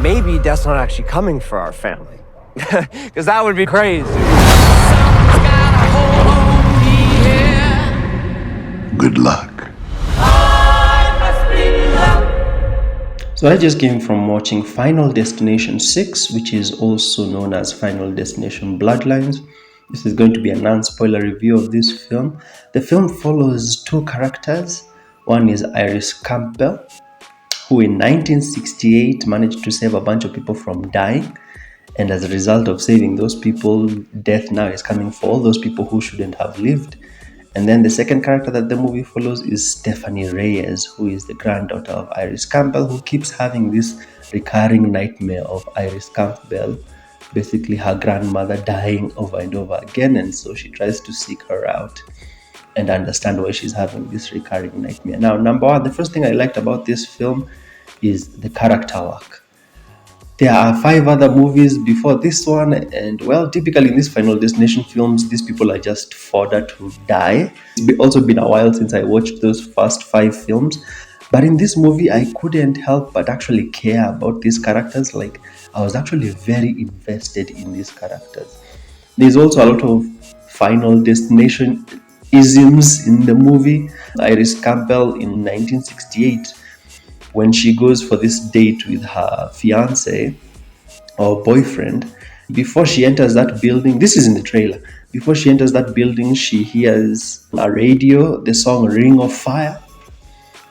maybe Death's not actually coming for our family. Because that would be crazy. Good luck. So I just came from watching Final Destination 6, which is also known as Final Destination Bloodlines. This is going to be a non-spoiler review of this film. The film follows two characters. One is Iris Campbell, who in 1968 managed to save a bunch of people from dying. And as a result of saving those people, death now is coming for all those people who shouldn't have lived. And then the second character that the movie follows is Stephanie Reyes, who is the granddaughter of Iris Campbell, who keeps having this recurring nightmare of Iris Campbell, basically her grandmother dying over and over again. And so she tries to seek her out and understand why she's having this recurring nightmare. Now, number one, the first thing I liked about this film is the character work. There are 5 other movies before this one, and well, typically in these Final Destination films, these people are just fodder to die. It's also been a while since I watched those first 5 films, but in this movie, I couldn't help but actually care about these characters. Like, I was actually very invested in these characters. There's also a lot of Final Destination isms in the movie. Iris Campbell in 1968, when she goes for this date with her fiance or boyfriend, before she enters that building, this is in the trailer, before she enters that building, she hears a radio, the song Ring of Fire.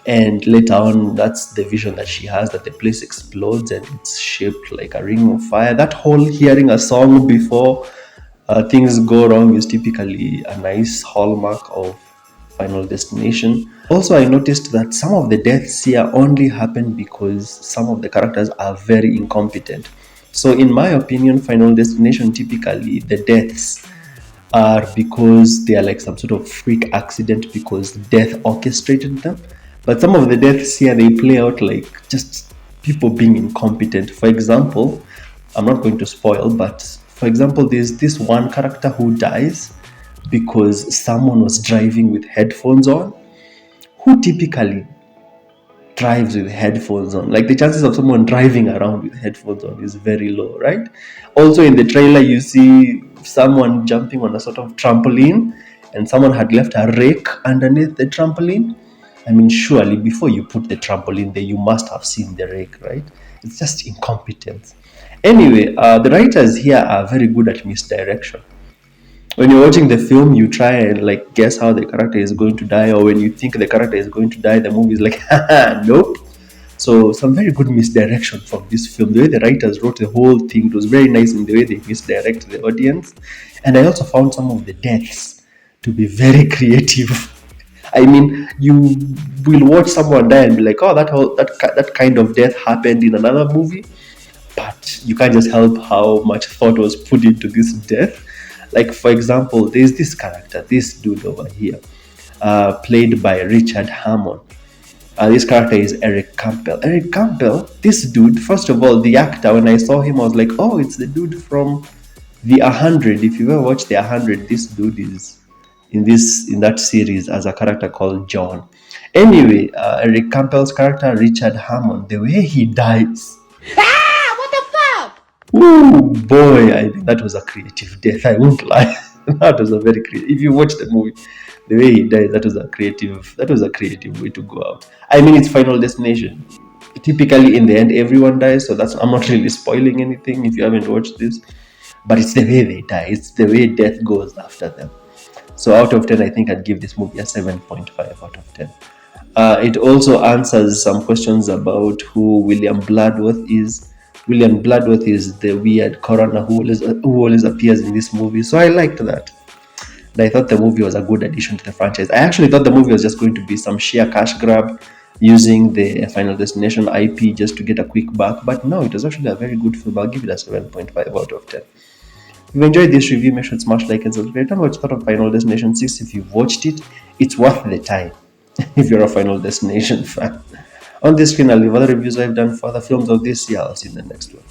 And later on, that's the vision that she has, that the place explodes and it's shaped like a ring of fire. That whole hearing a song before things go wrong is typically a nice hallmark of Final Destination. Also, I noticed that some of the deaths here only happen because some of the characters are very incompetent. So in my opinion, Final Destination, typically the deaths are because they are like some sort of freak accident because death orchestrated them. But some of the deaths here, they play out like just people being incompetent. For example, I'm not going to spoil, but for example, there's this one character who dies because someone was driving with headphones on. Who typically drives with headphones on? Like, the chances of someone driving around with headphones on is very low, right? Also in the trailer, you see someone jumping on a sort of trampoline, and someone had left a rake underneath the trampoline. I mean, surely before you put the trampoline there, you must have seen the rake, right? It's just incompetence. Anyway, the writers here are very good at misdirection. When you're watching the film, you try and like guess how the character is going to die, or when you think the character is going to die, the movie is like, haha, nope. So some very good misdirection from this film. The way the writers wrote the whole thing, it was very nice in the way they misdirect the audience. And I also found some of the deaths to be very creative. I mean, you will watch someone die and be like, oh, that kind of death happened in another movie. But you can't just help how much thought was put into this death. Like, for example, there's this character, this dude over here, played by Richard Hammond. This character is Eric Campbell. Eric Campbell, this dude, first of all, the actor, when I saw him, I was like, oh, it's the dude from The 100. If you've ever watched The 100, this dude is in that series as a character called John. Anyway, Eric Campbell's character, Richard Hammond, the way he dies. Oh boy, I mean, that was a creative death. I won't lie. That was a very creative. If you watch the movie, the way he died, that was a creative way to go out. I mean, it's Final Destination. Typically, in the end, everyone dies, so I'm not really spoiling anything if you haven't watched this. But it's the way they die. It's the way death goes after them. So out of 10, I think I'd give this movie a 7.5 out of 10. It also answers some questions about who William Bloodworth is. William Bloodworth is the weird coroner who always appears in this movie. So I liked that. And I thought the movie was a good addition to the franchise. I actually thought the movie was just going to be some sheer cash grab using the Final Destination IP just to get a quick buck. But no, it was actually a very good film. I'll give it a 7.5 out of 10. If you enjoyed this review, make sure to smash like and subscribe. Tell me what you thought of Final Destination 6. If you've watched it, it's worth the time if you're a Final Destination fan. On this screen, I'll leave other reviews I've done for other films of this year. I'll see you in the next one.